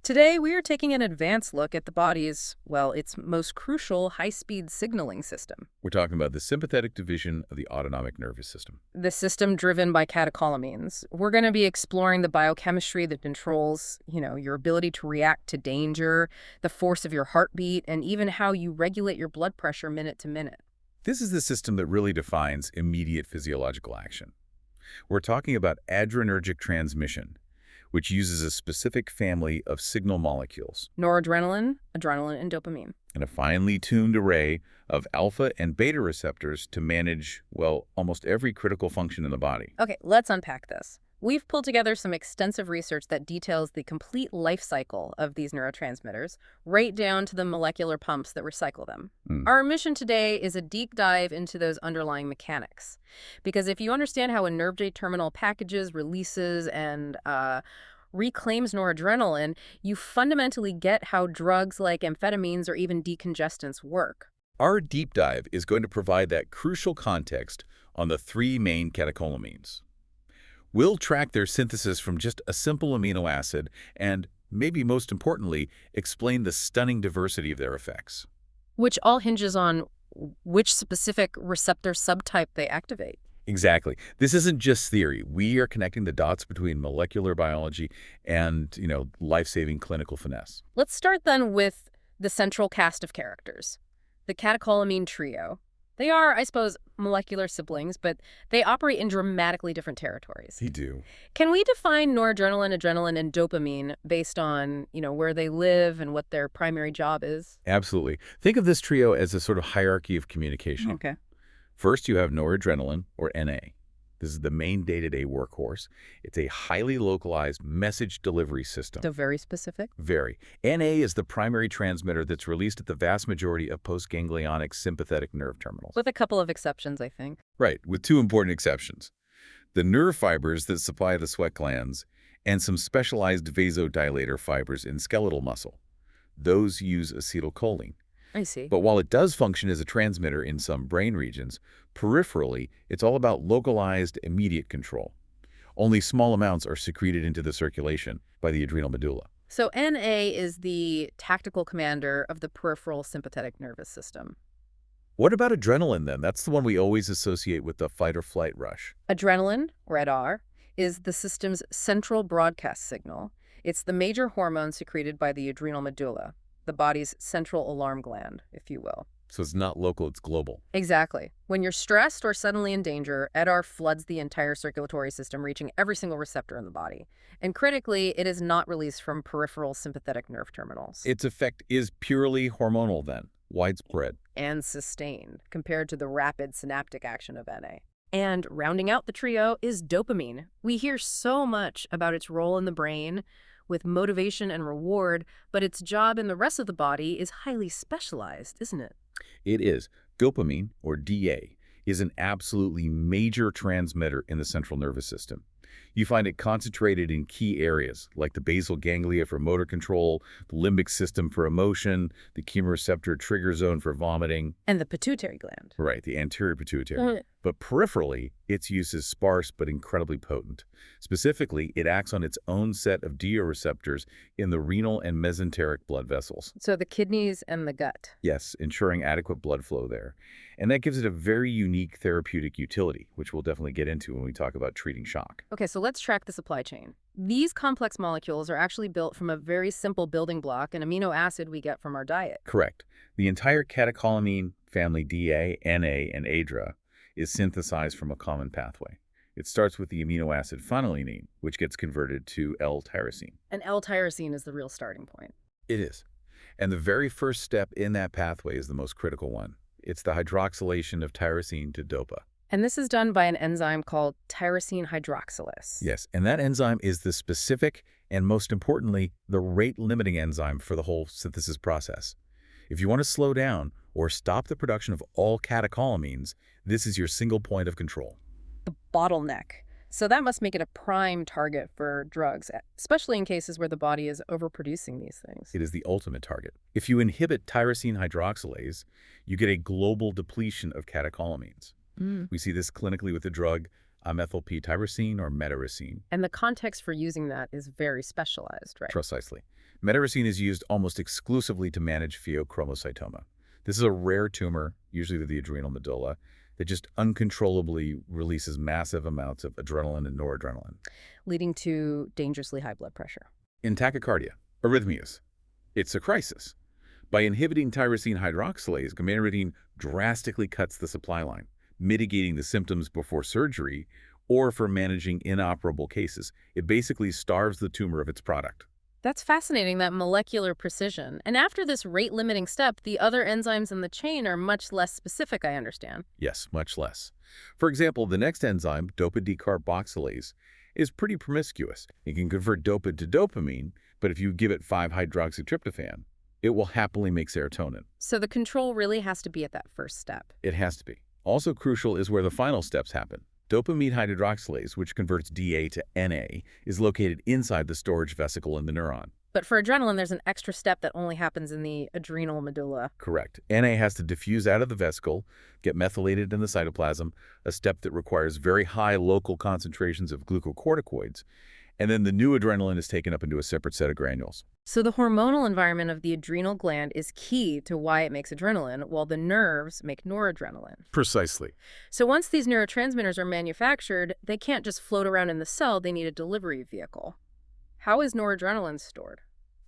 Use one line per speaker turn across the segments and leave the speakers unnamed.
Today, we are taking an advanced look at the body's, well, its most crucial high-speed signaling system.
We're talking about the sympathetic division of the autonomic nervous system.
The system driven by catecholamines. We're going to be exploring the biochemistry that controls, your ability to react to danger, the force of your heartbeat, and even how you regulate your blood pressure minute to minute.
This is the system that really defines immediate physiological action. We're talking about adrenergic transmission, which uses a specific family of signal molecules
Noradrenaline, adrenaline, and dopamine.
and a finely tuned array of alpha and beta receptors to manage, well, almost every critical function in the body.
Okay, let's unpack this. We've pulled together some extensive research that details the complete life cycle of these neurotransmitters, right down to the molecular pumps that recycle them. Our mission today is a deep dive into those underlying mechanics. Because if you understand how a nerve J-terminal packages, releases, and reclaims noradrenaline, you fundamentally get how drugs like amphetamines or even decongestants work.
Our deep dive is going to provide that crucial context on the three main catecholamines. We'll track their synthesis from just a simple amino acid and, maybe most importantly, explain the stunning diversity of their effects.
Which all hinges on which specific receptor subtype they activate.
Exactly. This isn't just theory. We are connecting the dots between molecular biology and, life-saving clinical finesse.
Let's start then with the central cast of characters, the catecholamine trio. They are, I suppose, molecular siblings, but they operate in dramatically different territories.
They do.
Can we define noradrenaline, adrenaline, and dopamine based on, where they live and what their primary job is?
Absolutely. Think of this trio as a sort of hierarchy of communication.
Okay.
First, you have noradrenaline, or NA. This is the main day-to-day workhorse. It's a highly localized message delivery system.
So very specific?
Very. NA is the primary transmitter that's released at the vast majority of postganglionic sympathetic nerve terminals.
With a couple of exceptions, I think.
Right, with two important exceptions. The nerve fibers that supply the sweat glands and some specialized vasodilator fibers in skeletal muscle. Those use acetylcholine.
I see.
But while it does function as a transmitter in some brain regions, peripherally, it's all about localized, immediate control. Only small amounts are secreted into the circulation by the adrenal medulla.
So NA is the tactical commander of the peripheral sympathetic nervous system.
What about adrenaline, then? That's the one we always associate with the fight-or-flight rush.
Adrenaline, or ADR, is the system's central broadcast signal. It's the major hormone secreted by the adrenal medulla, the body's central alarm gland, if you will.
So it's not local, it's global.
Exactly. When you're stressed or suddenly in danger, ADR floods the entire circulatory system, reaching every single receptor in the body. And critically, it is not released from peripheral sympathetic nerve terminals.
Its effect is purely hormonal, then, widespread.
And sustained, compared to the rapid synaptic action of NA. And rounding out the trio is dopamine. We hear so much about its role in the brain, with motivation and reward, but its job in the rest of the body is highly specialized, isn't it?
It is. Dopamine, or DA, is an absolutely major transmitter in the central nervous system. You find it concentrated in key areas, like the basal ganglia for motor control, the limbic system for emotion, the chemoreceptor trigger zone for vomiting.
And the pituitary gland.
Right, the anterior pituitary. But peripherally, its use is sparse but incredibly potent. Specifically, it acts on its own set of receptors in the renal and mesenteric blood vessels.
So the kidneys and the gut.
Yes, ensuring adequate blood flow there. And that gives it a very unique therapeutic utility, which we'll definitely get into when we talk about treating shock.
Okay, so let's track the supply chain. These complex molecules are actually built from a very simple building block, an amino acid we get from our diet.
Correct. The entire catecholamine family DA, NA, and ADRA is synthesized from a common pathway. It starts with the amino acid phenylalanine, which gets converted to L-tyrosine.
And L-tyrosine is the real starting point.
It is. And the very first step in that pathway is the most critical one. It's the hydroxylation of tyrosine to DOPA.
And this is done by an enzyme called tyrosine hydroxylase.
Yes, and that enzyme is the specific and, most importantly, the rate-limiting enzyme for the whole synthesis process. If you want to slow down or stop the production of all catecholamines, this is your single point of control.
The bottleneck. So that must make it a prime target for drugs, especially in cases where the body is overproducing these things.
It is the ultimate target. If you inhibit tyrosine hydroxylase, you get a global depletion of catecholamines. We see this clinically with the drug methylptyrosine or metarosine.
And the context for using that is very specialized, right?
Precisely. Metyrosine is used almost exclusively to manage pheochromocytoma. This is a rare tumor, usually to the adrenal medulla, that just uncontrollably releases massive amounts of adrenaline and noradrenaline,
leading to dangerously high blood pressure.
in tachycardia, arrhythmias. It's a crisis. By inhibiting tyrosine hydroxylase, gomeridine drastically cuts the supply line, mitigating the symptoms before surgery or for managing inoperable cases. It basically starves the tumor of its product.
That's fascinating, that molecular precision. And after this rate-limiting step, the other enzymes in the chain are much less specific, I understand.
Yes, much less. For example, the next enzyme, dopa decarboxylase, is pretty promiscuous. It can convert dopa to dopamine, but if you give it 5-hydroxytryptophan, it will happily make serotonin.
So the control really has to be at that first step.
It has to be. Also crucial is where the final steps happen. Dopamine hydroxylase, which converts DA to NA, is located inside the storage vesicle in the neuron.
But for adrenaline, there's an extra step that only happens in the adrenal medulla.
Correct. NA has to diffuse out of the vesicle, get methylated in the cytoplasm, a step that requires very high local concentrations of glucocorticoids, and then the new adrenaline is taken up into a separate set of granules.
So the hormonal environment of the adrenal gland is key to why it makes adrenaline, while the nerves make noradrenaline.
Precisely.
So once these neurotransmitters are manufactured, they can't just float around in the cell, they need a delivery vehicle. How is noradrenaline stored?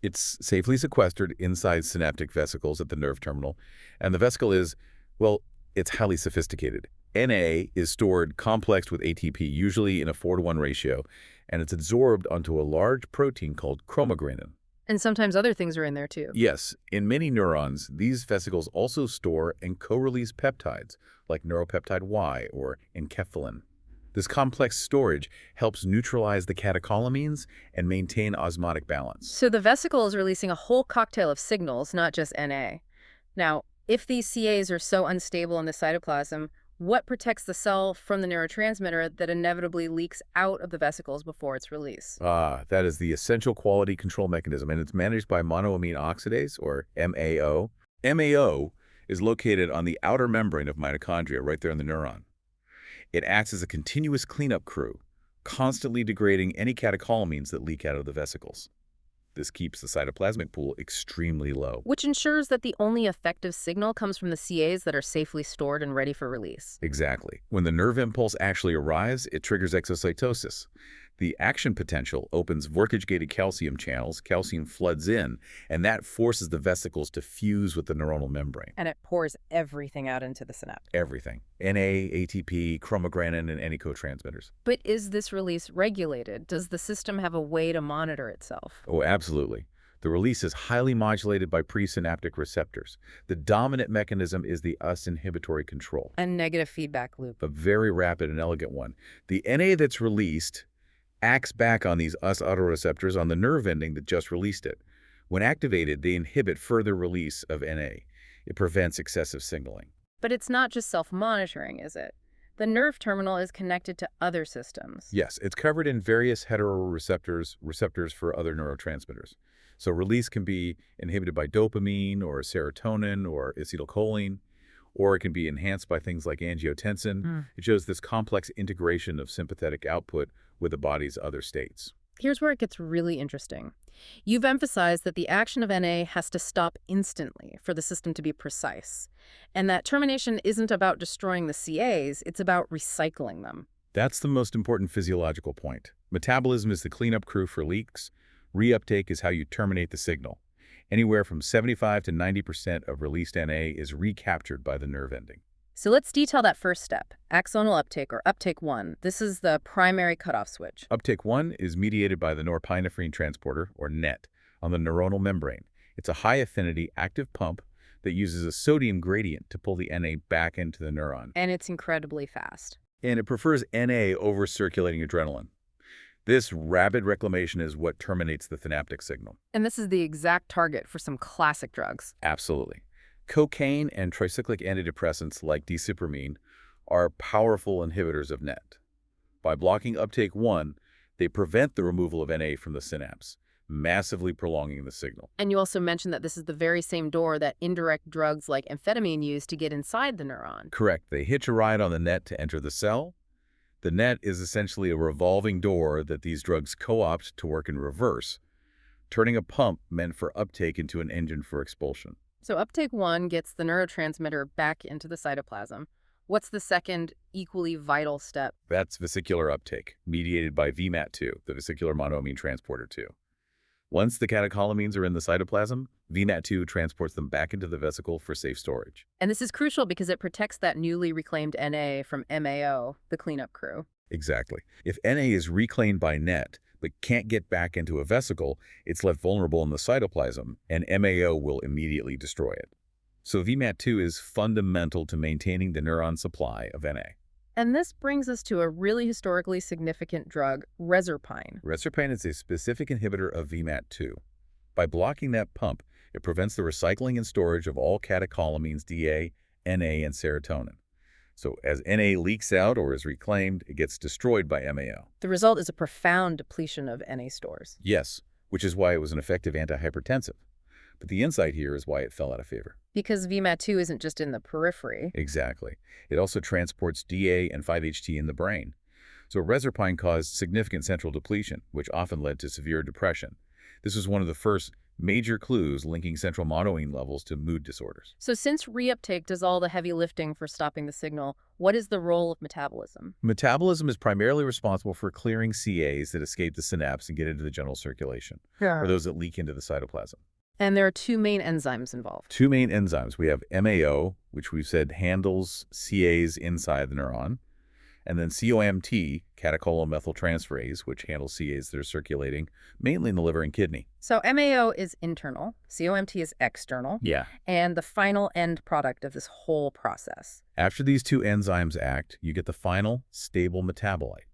It's safely sequestered inside synaptic vesicles at the nerve terminal, and the vesicle is, well, it's highly sophisticated. NA is stored complexed with ATP, usually in a 4-to-1 ratio, and it's absorbed onto a large protein called chromogranin.
And sometimes other things are in there too.
Yes, in many neurons, these vesicles also store and co-release peptides, like neuropeptide Y or enkephalin. This complex storage helps neutralize the catecholamines and maintain osmotic balance.
So the vesicle is releasing a whole cocktail of signals, not just NA. Now, if these CAs are so unstable in the cytoplasm, what protects the cell from the neurotransmitter that inevitably leaks out of the vesicles before its release?
That is the essential quality control mechanism, and it's managed by monoamine oxidase, or MAO. MAO is located on the outer membrane of mitochondria, right there in the neuron. It acts as a continuous cleanup crew, constantly degrading any catecholamines that leak out of the vesicles. This keeps the cytoplasmic pool extremely low.
Which ensures that the only effective signal comes from the CAs that are safely stored and ready for release.
Exactly. When the nerve impulse actually arrives, it triggers exocytosis. The action potential opens Vorontzsch-gated calcium channels, calcium floods in, and that forces the vesicles to fuse with the neuronal membrane.
And it pours everything out into the synapse.
Everything. NA, ATP, chromogranin, and any co-transmitters.
But is this release regulated? Does the system have a way to monitor itself?
Oh, absolutely. The release is highly modulated by presynaptic receptors. The dominant mechanism is the US inhibitory control.
A negative feedback loop.
A very rapid and elegant one. The NA that's released acts back on these US autoreceptors on the nerve ending that just released it. When activated, they inhibit further release of NA. It prevents excessive signaling.
But it's not just self-monitoring, is it? The nerve terminal is connected to other systems.
Yes, it's covered in various heteroreceptors, receptors for other neurotransmitters. So release can be inhibited by dopamine or serotonin or acetylcholine, or it can be enhanced by things like angiotensin. It shows this complex integration of sympathetic output with the body's other states.
Here's where it gets really interesting. You've emphasized that the action of NA has to stop instantly for the system to be precise, and that termination isn't about destroying the CAs, it's about recycling them.
That's the most important physiological point. Metabolism is the cleanup crew for leaks. Reuptake is how you terminate the signal. Anywhere from 75 to 90% of released NA is recaptured by the nerve ending.
So let's detail that first step, axonal uptake or uptake 1. This is the primary cutoff switch.
Uptake 1 is mediated by the norepinephrine transporter, or NET, on the neuronal membrane. It's a high-affinity active pump that uses a sodium gradient to pull the NA back into the neuron.
And it's incredibly fast.
And it prefers NA over circulating adrenaline. This rapid reclamation is what terminates the synaptic signal.
And this is the exact target for some classic drugs.
Absolutely. Cocaine and tricyclic antidepressants like desipramine are powerful inhibitors of NET. By blocking uptake 1, they prevent the removal of NA from the synapse, massively prolonging the signal.
And you also mentioned that this is the very same door that indirect drugs like amphetamine use to get inside the neuron.
Correct. They hitch a ride on the NET to enter the cell. The NET is essentially a revolving door that these drugs co-opt to work in reverse. turning a pump meant for uptake into an engine for expulsion.
So uptake 1 gets the neurotransmitter back into the cytoplasm. What's the second equally vital step?
That's vesicular uptake, mediated by VMAT2, the vesicular monoamine transporter 2. Once the catecholamines are in the cytoplasm, VMAT2 transports them back into the vesicle for safe storage.
And this is crucial because it protects that newly reclaimed Na from MAO, the cleanup crew.
Exactly. If Na is reclaimed by NET, but can't get back into a vesicle, it's left vulnerable in the cytoplasm, and MAO will immediately destroy it. So VMAT2 is fundamental to maintaining the neuron supply of Na.
And this brings us to a really historically significant drug, reserpine.
Reserpine is a specific inhibitor of VMAT2. By blocking that pump, it prevents the recycling and storage of all catecholamines DA, Na, and serotonin. So as Na leaks out or is reclaimed, it gets destroyed by MAO.
The result is a profound depletion of Na stores.
Yes, which is why it was an effective antihypertensive. But the insight here is why it fell out of favor.
Because VMAT2 isn't just in the periphery.
Exactly. It also transports DA and 5-HT in the brain. So reserpine caused significant central depletion, which often led to severe depression. This was one of the first major clues linking central monoamine levels to mood disorders.
So since reuptake does all the heavy lifting for stopping the signal, what is the role of metabolism?
Metabolism is primarily responsible for clearing CAs that escape the synapse and get into the general circulation, or those that leak into the cytoplasm.
And there are two main enzymes involved.
Two main enzymes. We have MAO, which we've said handles CAs inside the neuron, and then COMT, catecholomethyltransferase, which handles CAs that are circulating, mainly in the liver and kidney.
So MAO is internal, COMT is external,
Yeah.
and the final end product of this whole process.
After these two enzymes act, you get the final stable metabolite,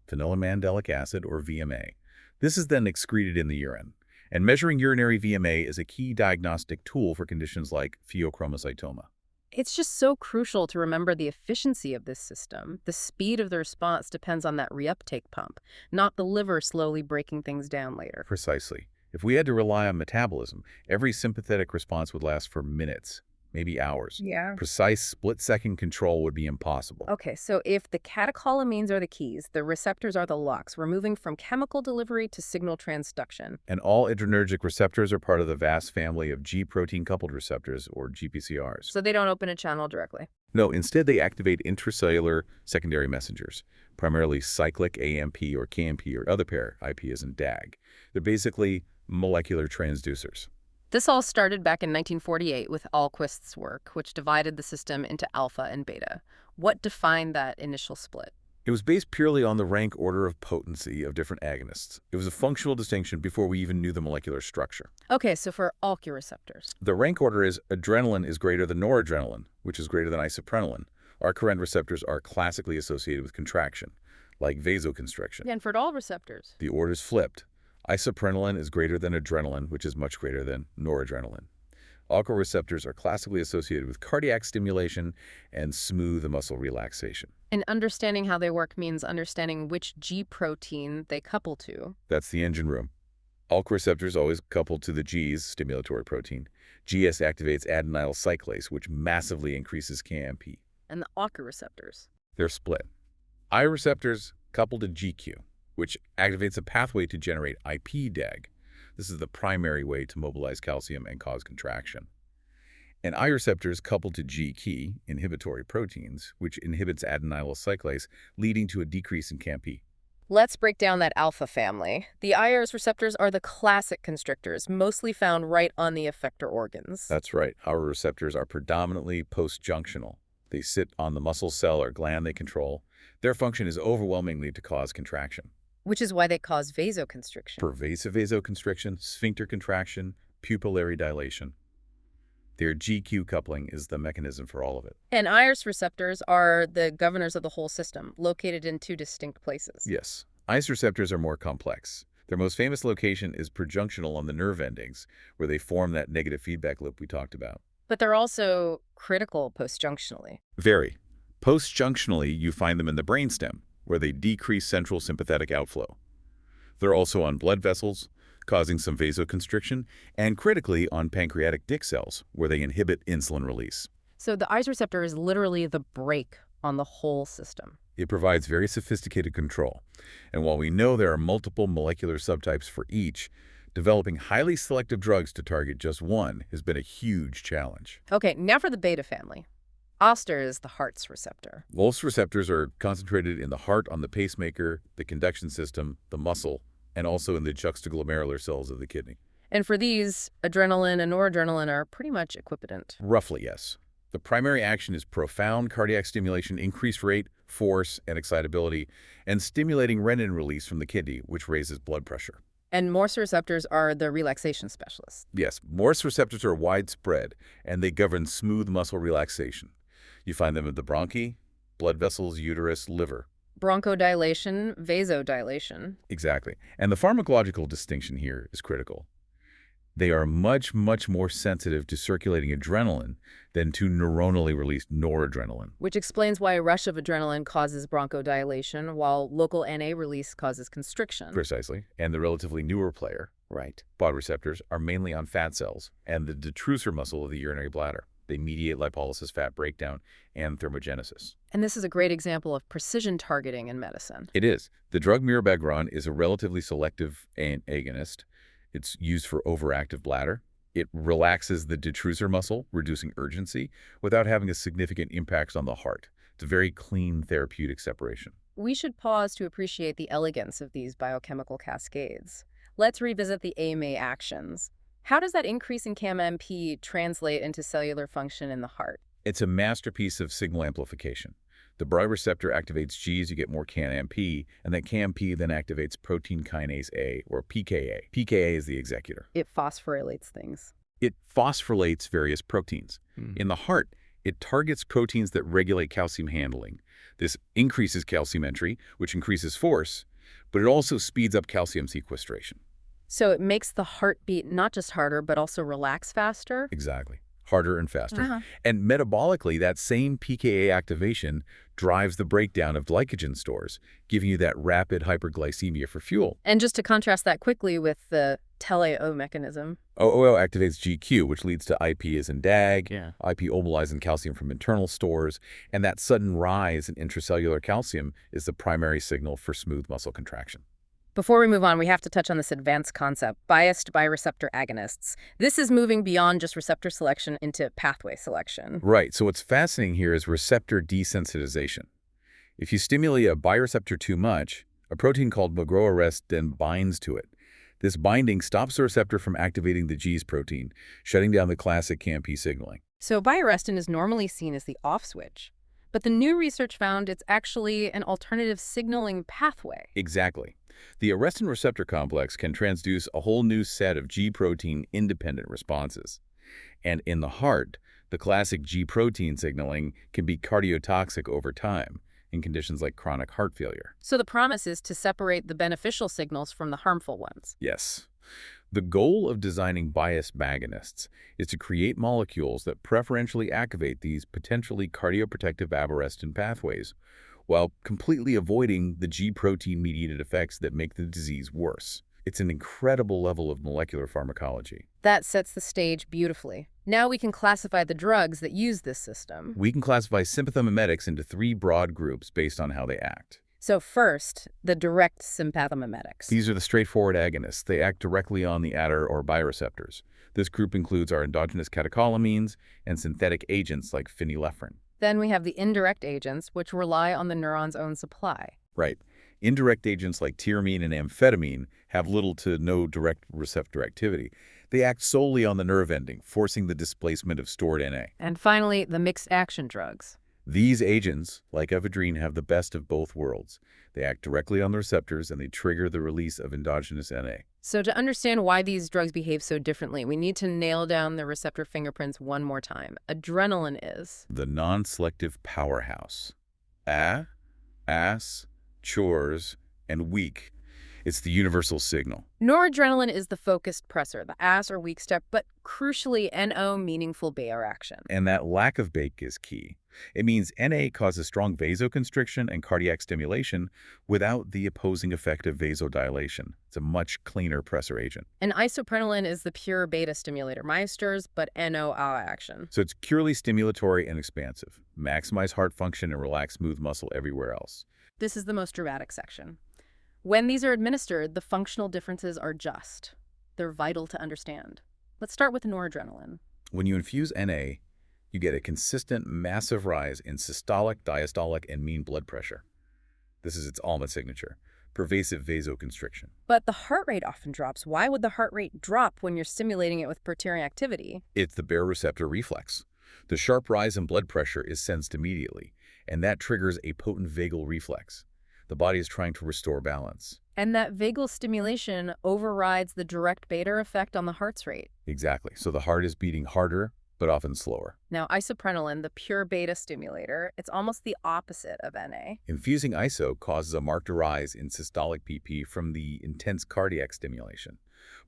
phenylamandelic acid, or VMA. This is then excreted in the urine. And measuring urinary VMA is a key diagnostic tool for conditions like pheochromocytoma.
It's just so crucial to remember the efficiency of this system. The speed of the response depends on that reuptake pump, not the liver slowly breaking things down later.
Precisely. If we had to rely on metabolism, every sympathetic response would last for minutes, maybe hours.
Yeah.
Precise split-second control would be impossible.
Okay, so if the catecholamines are the keys, the receptors are the locks, we're moving from chemical delivery to signal transduction.
And all adrenergic receptors are part of the vast family of G-protein coupled receptors, or GPCRs.
So they don't open a channel directly.
No, instead they activate intracellular secondary messengers, primarily cyclic AMP or KMP or other pair, IP as in DAG. They're basically molecular transducers.
This all started back in 1948 with Ahlquist's work, which divided the system into alpha and beta. What defined that initial split?
It was based purely on the rank order of potency of different agonists. It was a functional distinction before we even knew the molecular structure.
Okay, so for ALK receptors.
The rank order is adrenaline is greater than noradrenaline, which is greater than isoprenaline. Our current receptors are classically associated with contraction, like vasoconstriction.
And for all receptors.
The order's flipped. Isoprenaline is greater than adrenaline, which is much greater than noradrenaline. ALK receptors are classically associated with cardiac stimulation and smooth muscle relaxation.
And understanding how they work means understanding which G protein they couple to.
That's the engine room. ALK receptors always couple to the G's, stimulatory protein. GS activates adenyl cyclase, which massively increases KMP.
And the ALK receptors.
They're split. I receptors couple to GQ, which activates a pathway to generate IP-DAG. This is the primary way to mobilize calcium and cause contraction. And I receptors couple to G-key, inhibitory proteins, which inhibits adenyl cyclase, leading to a decrease in CAMP.
Let's break down that alpha family. The IRS receptors are the classic constrictors, mostly found right on the effector organs.
That's right. Our receptors are predominantly post-junctional. They sit on the muscle cell or gland they control. Their function is overwhelmingly to cause contraction.
Which is why they cause vasoconstriction.
Pervasive vasoconstriction, sphincter contraction, pupillary dilation. Their GQ coupling is the mechanism for all of it.
And IRS receptors are the governors of the whole system, located in two distinct places.
Yes. ICE receptors are more complex. Their most famous location is prejunctional on the nerve endings, where they form that negative feedback loop we talked about.
But they're also critical postjunctionally.
Very. Postjunctionally, you find them in the brainstem, where they decrease central sympathetic outflow. They're also on blood vessels, causing some vasoconstriction, and critically on pancreatic dick cells, where they inhibit insulin release.
So the ICE receptor is literally the brake on the whole system.
It provides very sophisticated control. And while we know there are multiple molecular subtypes for each, Developing highly selective drugs to target just one has been a huge challenge.
Okay, now for the beta family. Oster is the heart's receptor.
Most receptors are concentrated in the heart on the pacemaker, the conduction system, the muscle, and also in the juxtaglomerular cells of the kidney.
And for these, adrenaline and noradrenaline are pretty much equipotent.
Roughly, yes. The primary action is profound cardiac stimulation, increased rate, force, and excitability, and stimulating renin release from the kidney, which raises blood pressure.
And Morse receptors are the relaxation specialists.
Yes, Morse receptors are widespread, and they govern smooth muscle relaxation. You find them in the bronchi, blood vessels, uterus, liver.
Bronchodilation, vasodilation.
Exactly. And the pharmacological distinction here is critical. They are much, much more sensitive to circulating adrenaline than to neuronally released noradrenaline.
Which explains why a rush of adrenaline causes bronchodilation, while local NA release causes constriction.
Precisely. And the relatively newer player, BOD receptors, are mainly on fat cells and the detrusor muscle of the urinary bladder. They mediate lipolysis, fat breakdown, and thermogenesis.
And this is a great example of precision targeting in medicine.
It is. The drug mirabegron is a relatively selective agonist. It's used for overactive bladder. It relaxes the detrusor muscle, reducing urgency, without having a significant impact on the heart. It's a very clean therapeutic separation.
We should pause to appreciate the elegance of these biochemical cascades. Let's revisit the AMA actions. How does that increase in CAM-MP translate into cellular function in the heart?
It's a masterpiece of signal amplification. The BRI receptor activates Gs, you get more CAM-MP, and that CAM-P then activates protein kinase A, or PKA. PKA is the executor.
It phosphorylates things.
It phosphorylates various proteins. In the heart, it targets proteins that regulate calcium handling. This increases calcium entry, which increases force, but it also speeds up calcium sequestration.
So it makes the heart beat not just harder, but also relax faster?
Exactly. Harder and faster. And metabolically, that same PKA activation drives the breakdown of glycogen stores, giving you that rapid hyperglycemia for fuel.
And just to contrast that quickly with the TELA-O mechanism.
OO activates GQ, which leads to IP as in DAG, IP mobilizing calcium from internal stores, and that sudden rise in intracellular calcium is the primary signal for smooth muscle contraction.
Before we move on, we have to touch on this advanced concept, biased by receptor agonists. This is moving beyond just receptor selection into pathway selection.
Right. So what's fascinating here is receptor desensitization. If you stimulate a bireceptor too much, a protein called McGraw-Arrest then binds to it. This binding stops the receptor from activating the G's protein, shutting down the classic CAM-P signaling.
So biarrestin is normally seen as the off switch. But the new research found it's actually an alternative signaling pathway.
Exactly. The arrestin receptor complex can transduce a whole new set of G protein-independent responses. And in the heart, the classic G protein signaling can be cardiotoxic over time in conditions like chronic heart failure.
So the promise is to separate the beneficial signals from the harmful ones.
Yes. The goal of designing biased agonists is to create molecules that preferentially activate these potentially cardioprotective aberrestin pathways, while completely avoiding the G protein-mediated effects that make the disease worse. It's an incredible level of molecular pharmacology.
That sets the stage beautifully. Now we can classify the drugs that use this system.
We can classify sympathomimetics into 3 broad groups based on how they act.
So first, the direct sympathomimetics.
These are the straightforward agonists. They act directly on the ADR or bireceptors. This group includes our endogenous catecholamines and synthetic agents like phenylephrine.
Then we have the indirect agents, which rely on the neuron's own supply.
Right. Indirect agents like tyramine and amphetamine have little to no direct receptor activity. They act solely on the nerve ending, forcing the displacement of stored NA.
And finally, the mixed action drugs.
These agents, like ephedrine, have the best of both worlds. They act directly on the receptors and they trigger the release of endogenous NA.
So to understand why these drugs behave so differently, we need to nail down the receptor fingerprints one more time. Adrenaline is
the non-selective powerhouse. Ass, chores, and weak. It's the universal signal.
Noradrenaline is the focused pressor, the AS or weak step, but crucially NO meaningful Bayer action.
And that lack of BAKE is key. It means NA causes strong vasoconstriction and cardiac stimulation without the opposing effect of vasodilation. It's a much cleaner pressor agent.
And isoprenaline is the pure beta stimulator, Meisters, but NO-AA action.
So it's purely stimulatory and expansive. Maximize heart function and relax smooth muscle everywhere else.
This is the most dramatic section. When these are administered, the functional differences are just. They're vital to understand. Let's start with noradrenaline.
When you infuse NA, you get a consistent, massive rise in systolic, diastolic, and mean blood pressure. This is its ultimate signature, pervasive vasoconstriction.
But the heart rate often drops. Why would the heart rate drop when you're stimulating it with protein activity?
It's the baroreceptor reflex. The sharp rise in blood pressure is sensed immediately, and that triggers a potent vagal reflex. The body is trying to restore balance.
And that vagal stimulation overrides the direct beta effect on the heart's rate.
Exactly. So the heart is beating harder, but often slower.
Now, isoprenaline, the pure beta stimulator, it's almost the opposite of NA.
Infusing ISO causes a marked rise in systolic PP from the intense cardiac stimulation,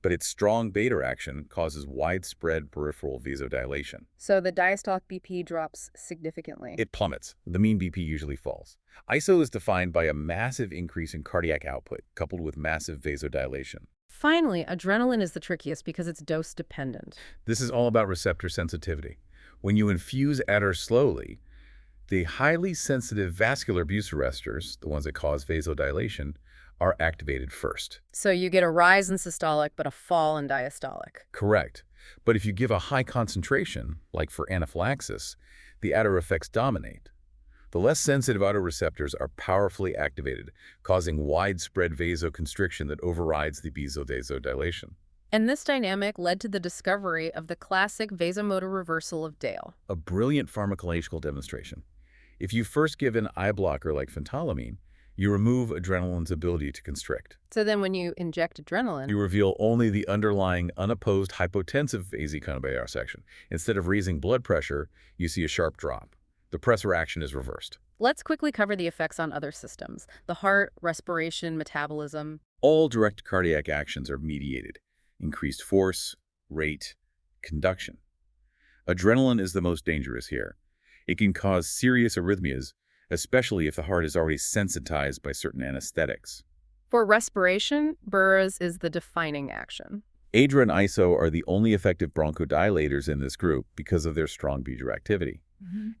but its strong beta action causes widespread peripheral vasodilation.
So the diastolic BP drops significantly.
It plummets. The mean BP usually falls. ISO is defined by a massive increase in cardiac output, coupled with massive vasodilation.
Finally, adrenaline is the trickiest because it's dose-dependent.
This is all about receptor sensitivity. When you infuse Adder slowly, the highly sensitive vascular busorestors, the ones that cause vasodilation, are activated first.
So you get a rise in systolic, but a fall in diastolic.
Correct. But if you give a high concentration, like for anaphylaxis, the Adder effects dominate. The less sensitive autoreceptors are powerfully activated, causing widespread vasoconstriction that overrides the vasodilation.
And this dynamic led to the discovery of the classic vasomotor reversal of Dale.
A brilliant pharmacological demonstration. If you first give an eye blocker like phentolamine, you remove adrenaline's ability to constrict.
So then when you inject adrenaline,
You reveal only the underlying unopposed hypotensive vasoconstriction section. Instead of raising blood pressure, you see a sharp drop. The pressor action is reversed.
let's quickly cover the effects on other systems. The heart, respiration, metabolism.
All direct cardiac actions are mediated. Increased force, rate, conduction. Adrenaline is the most dangerous here. It can cause serious arrhythmias, especially if the heart is already sensitized by certain anesthetics.
For respiration, Burroughs is the defining action.
ADRA and ISO are the only effective bronchodilators in this group because of their strong beta activity.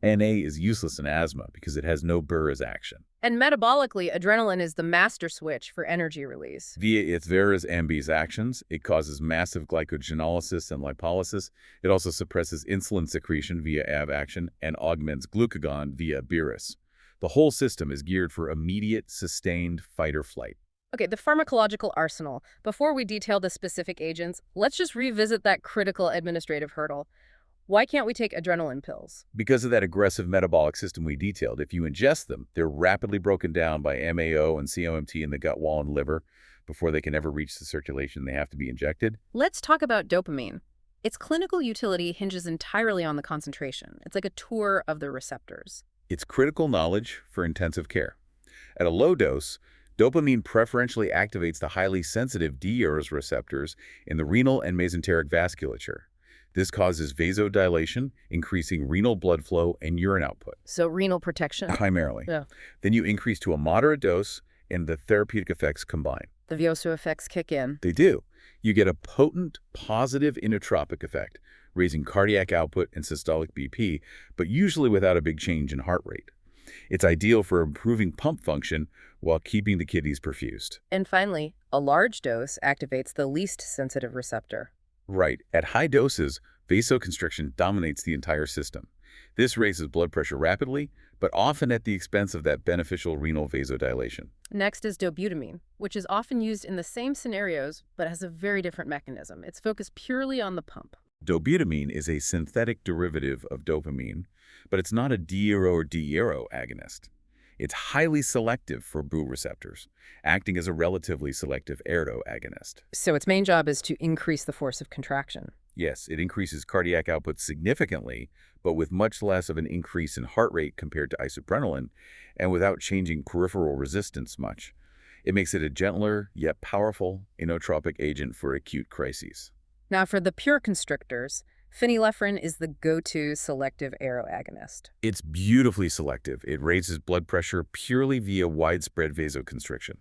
NA is useless in asthma because it has no Burroughs action.
And metabolically, adrenaline is the master switch for energy release.
Via its Vera's MB's actions, it causes massive glycogenolysis and lipolysis. It also suppresses insulin secretion via AV action and augments glucagon via BIRUS. The whole system is geared for immediate, sustained fight or flight.
Okay, the pharmacological arsenal. Before we detail the specific agents, let's just revisit that critical administrative hurdle. Why can't we take adrenaline pills?
Because of that aggressive metabolic system we detailed, if you ingest them, they're rapidly broken down by MAO and COMT in the gut wall and liver before they can ever reach the circulation. They have to be injected.
Let's talk about dopamine. Its clinical utility hinges entirely on the concentration. It's like a tour of the receptors.
It's critical knowledge for intensive care. At a low dose, dopamine preferentially activates the highly sensitive D-Eros receptors in the renal and mesenteric vasculature. This causes vasodilation, increasing renal blood flow and urine output.
So renal protection.
Primarily.
Yeah.
Then you increase to a moderate dose, and the therapeutic effects combine.
The vaso effects kick in.
They do. You get a potent, positive inotropic effect, raising cardiac output and systolic BP, but usually without a big change in heart rate. It's ideal for improving pump function while keeping the kidneys perfused.
And finally, a large dose activates the least sensitive receptor.
Right. At high doses, vasoconstriction dominates the entire system. This raises blood pressure rapidly, but often at the expense of that beneficial renal vasodilation.
Next is dobutamine, which is often used in the same scenarios, but has a very different mechanism. It's focused purely on the pump.
Dobutamine is a synthetic derivative of dopamine, but it's not a D-Ero or D-Ero agonist. It's highly selective for Bu receptors, acting as a relatively selective ergo agonist.
So its main job is to increase the force of contraction.
Yes, it increases cardiac output significantly, but with much less of an increase in heart rate compared to isoprenaline, and without changing peripheral resistance much. It makes it a gentler, yet powerful, inotropic agent for acute crises.
Now for the pure constrictors, phenylephrine is the go-to selective aroagonist.
It's beautifully selective. It raises blood pressure purely via widespread vasoconstriction.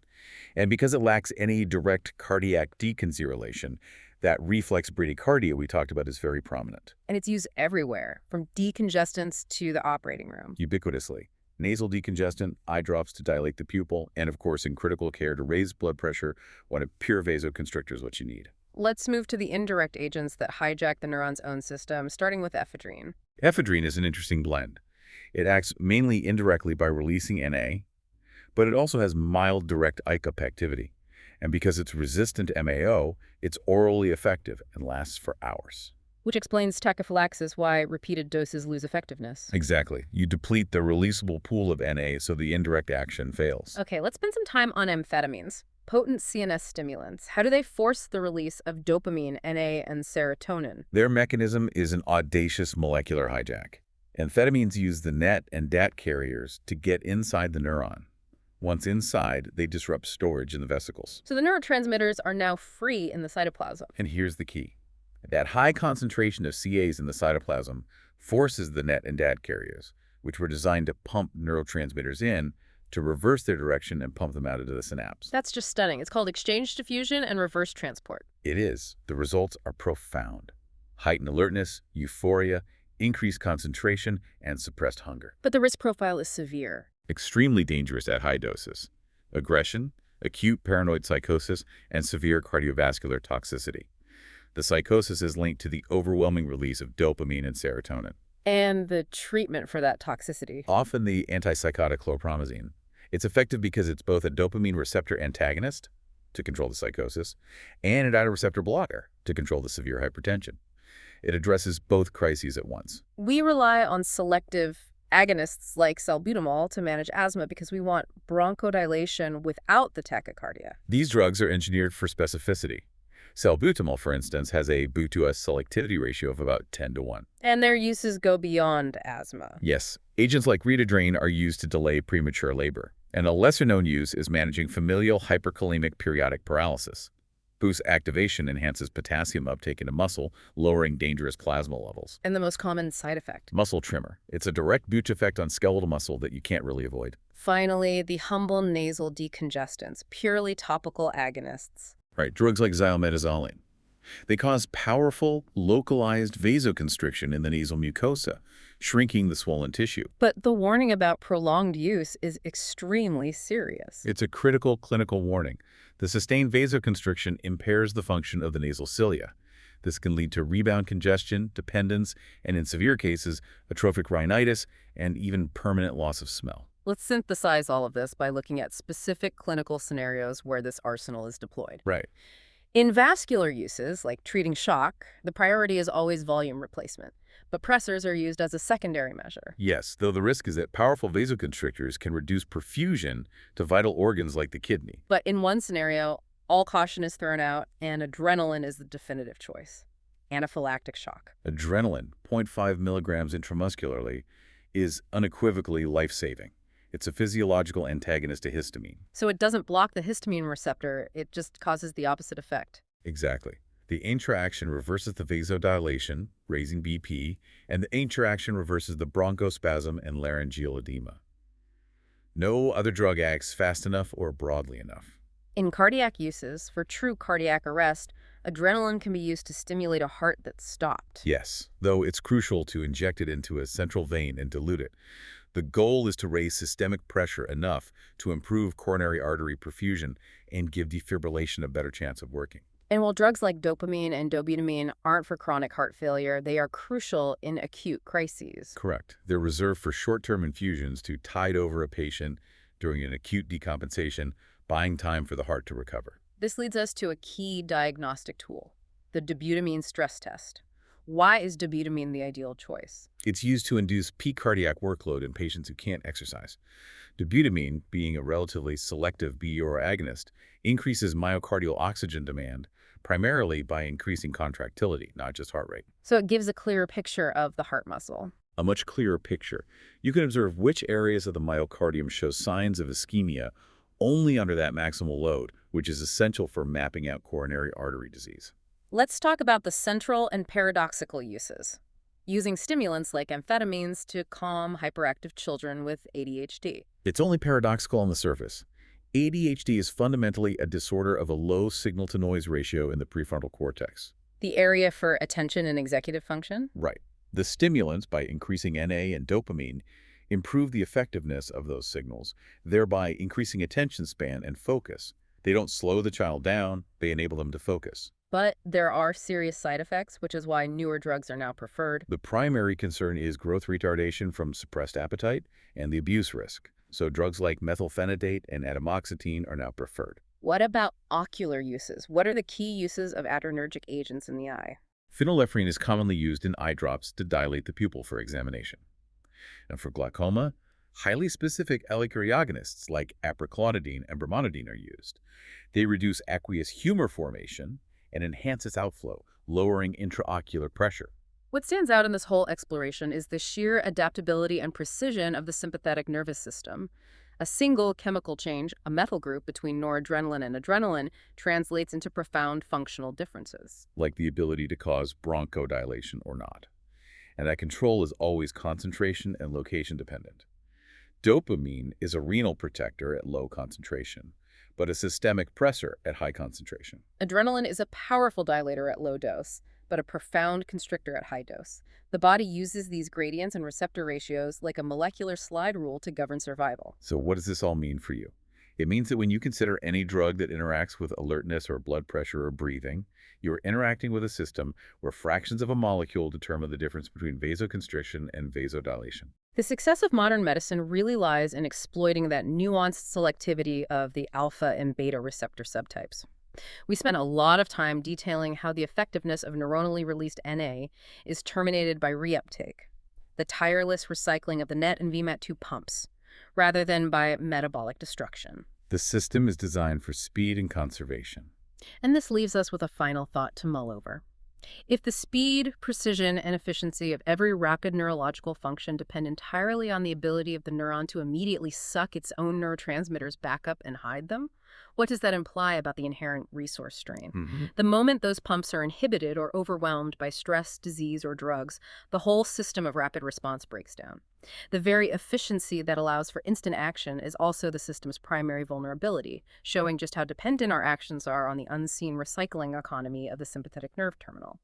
And because it lacks any direct cardiac deconzerylation, that reflex bradycardia we talked about is very prominent.
And it's used everywhere, from decongestants to the operating room.
Ubiquitously. Nasal decongestant, eye drops to dilate the pupil, and of course in critical care to raise blood pressure when a pure vasoconstrictor is what you need.
Let's move to the indirect agents that hijack the neuron's own system, starting with ephedrine.
Ephedrine is an interesting blend. It acts mainly indirectly by releasing Na, but it also has mild direct ICUP activity. And because it's resistant to MAO, it's orally effective and lasts for hours.
Which explains tachyphylaxis, why repeated doses lose effectiveness.
Exactly. You deplete the releasable pool of Na, so the indirect action fails.
Okay, let's spend some time on amphetamines. Potent CNS stimulants. How do they force the release of dopamine, Na, and serotonin?
Their mechanism is an audacious molecular hijack. Amphetamines use the NET and DAT carriers to get inside the neuron. Once inside, they disrupt storage in the vesicles.
So the neurotransmitters are now free in the cytoplasm.
And here's the key. That high concentration of CAs in the cytoplasm forces the NET and DAT carriers, which were designed to pump neurotransmitters in, to reverse their direction and pump them out into the synapse.
That's just stunning. It's called exchange diffusion and reverse transport.
It is. The results are profound. Heightened alertness, euphoria, increased concentration, and suppressed hunger.
But the risk profile is severe.
Extremely dangerous at high doses. Aggression, acute paranoid psychosis, and severe cardiovascular toxicity. The psychosis is linked to the overwhelming release of dopamine and serotonin.
And the treatment for that toxicity?
Often the antipsychotic chlorpromazine. It's effective because it's both a dopamine receptor antagonist, to control the psychosis, and an iodoreceptor blocker, to control the severe hypertension. It addresses both crises at once.
We rely on selective agonists like salbutamol to manage asthma because we want bronchodilation without the tachycardia.
These drugs are engineered for specificity. Salbutamol, for instance, has a Bu2S selectivity ratio of about 10:1.
And their uses go beyond asthma.
Yes, agents like Adrenergic are used to delay premature labor, and a lesser-known use is managing familial hyperkalemic periodic paralysis. Boost activation enhances potassium uptake into muscle, lowering dangerous plasma levels.
And the most common side effect?
Muscle tremor. It's a direct boost effect on skeletal muscle that you can't really avoid.
Finally, the humble nasal decongestants, purely topical agonists.
Right, drugs like xylometazoline. They cause powerful, localized vasoconstriction in the nasal mucosa, shrinking the swollen tissue.
But the warning about prolonged use is extremely serious.
It's a critical clinical warning. The sustained vasoconstriction impairs the function of the nasal cilia. This can lead to rebound congestion, dependence, and in severe cases, atrophic rhinitis, and even permanent loss of smell.
Let's synthesize all of this by looking at specific clinical scenarios where this arsenal is deployed.
Right.
In vascular uses, like treating shock, the priority is always volume replacement, but pressors are used as a secondary measure.
Yes, though the risk is that powerful vasoconstrictors can reduce perfusion to vital organs like the kidney.
But in one scenario, all caution is thrown out and adrenaline is the definitive choice. Anaphylactic shock.
Adrenaline, 0.5 milligrams intramuscularly, is unequivocally life-saving. It's a physiological antagonist to histamine.
So it doesn't block the histamine receptor, it just causes the opposite effect.
Exactly. The interaction reverses the vasodilation, raising BP, and the interaction reverses the bronchospasm and laryngeal edema. No other drug acts fast enough or broadly enough.
In cardiac uses, for true cardiac arrest, adrenaline can be used to stimulate a heart that's stopped.
Yes, though it's crucial to inject it into a central vein and dilute it. The goal is to raise systemic pressure enough to improve coronary artery perfusion and give defibrillation a better chance of working.
And while drugs like dopamine and dobutamine aren't for chronic heart failure, they are crucial in acute crises.
Correct. They're reserved for short-term infusions to tide over a patient during an acute decompensation, buying time for the heart to recover.
This leads us to a key diagnostic tool, the dobutamine stress test. Why is dobutamine the ideal choice?
It's used to induce peak cardiac workload in patients who can't exercise. Dobutamine, being a relatively selective BER agonist, increases myocardial oxygen demand, primarily by increasing contractility, not just heart rate.
So it gives a clearer picture of the heart muscle.
A much clearer picture. You can observe which areas of the myocardium show signs of ischemia only under that maximal load, which is essential for mapping out coronary artery disease.
Let's talk about the central and paradoxical uses. Using stimulants like amphetamines to calm hyperactive children with ADHD.
It's only paradoxical on the surface. ADHD is fundamentally a disorder of a low signal-to-noise ratio in the prefrontal cortex.
The area for attention and executive function?
Right. The stimulants, by increasing Na and dopamine, improve the effectiveness of those signals, thereby increasing attention span and focus. They don't slow the child down, they enable them to focus.
But there are serious side effects, which is why newer drugs are now preferred.
The primary concern is growth retardation from suppressed appetite and the abuse risk. So drugs like methylphenidate and atomoxetine are now preferred.
What about ocular uses? What are the key uses of adrenergic agents in the eye?
Phenylephrine is commonly used in eye drops to dilate the pupil for examination. And for glaucoma, highly specific allocardiagonists like apriclonidine and brimonidine are used. They reduce aqueous humor formation and enhance its outflow, lowering intraocular pressure.
What stands out in this whole exploration is the sheer adaptability and precision of the sympathetic nervous system. A single chemical change, a methyl group between noradrenaline and adrenaline, translates into profound functional differences.
Like the ability to cause bronchodilation or not. And that control is always concentration and location dependent. Dopamine is a renal protector at low concentration, but a systemic pressor at high concentration.
Adrenaline is a powerful dilator at low dose, but a profound constrictor at high dose. The body uses these gradients and receptor ratios like a molecular slide rule to govern survival.
So what does this all mean for you? It means that when you consider any drug that interacts with alertness or blood pressure or breathing, you are interacting with a system where fractions of a molecule determine the difference between vasoconstriction and vasodilation.
The success of modern medicine really lies in exploiting that nuanced selectivity of the alpha and beta receptor subtypes. We spent a lot of time detailing how the effectiveness of neuronally released NA is terminated by reuptake, the tireless recycling of the NET and VMAT2 pumps, rather than by metabolic destruction.
The system is designed for speed and conservation.
And this leaves us with a final thought to mull over. If the speed, precision, and efficiency of every rapid neurological function depend entirely on the ability of the neuron to immediately suck its own neurotransmitters back up and hide them, what does that imply about the inherent resource strain? The moment those pumps are inhibited or overwhelmed by stress, disease, or drugs, the whole system of rapid response breaks down. The very efficiency that allows for instant action is also the system's primary vulnerability, showing just how dependent our actions are on the unseen recycling economy of the sympathetic nerve terminal.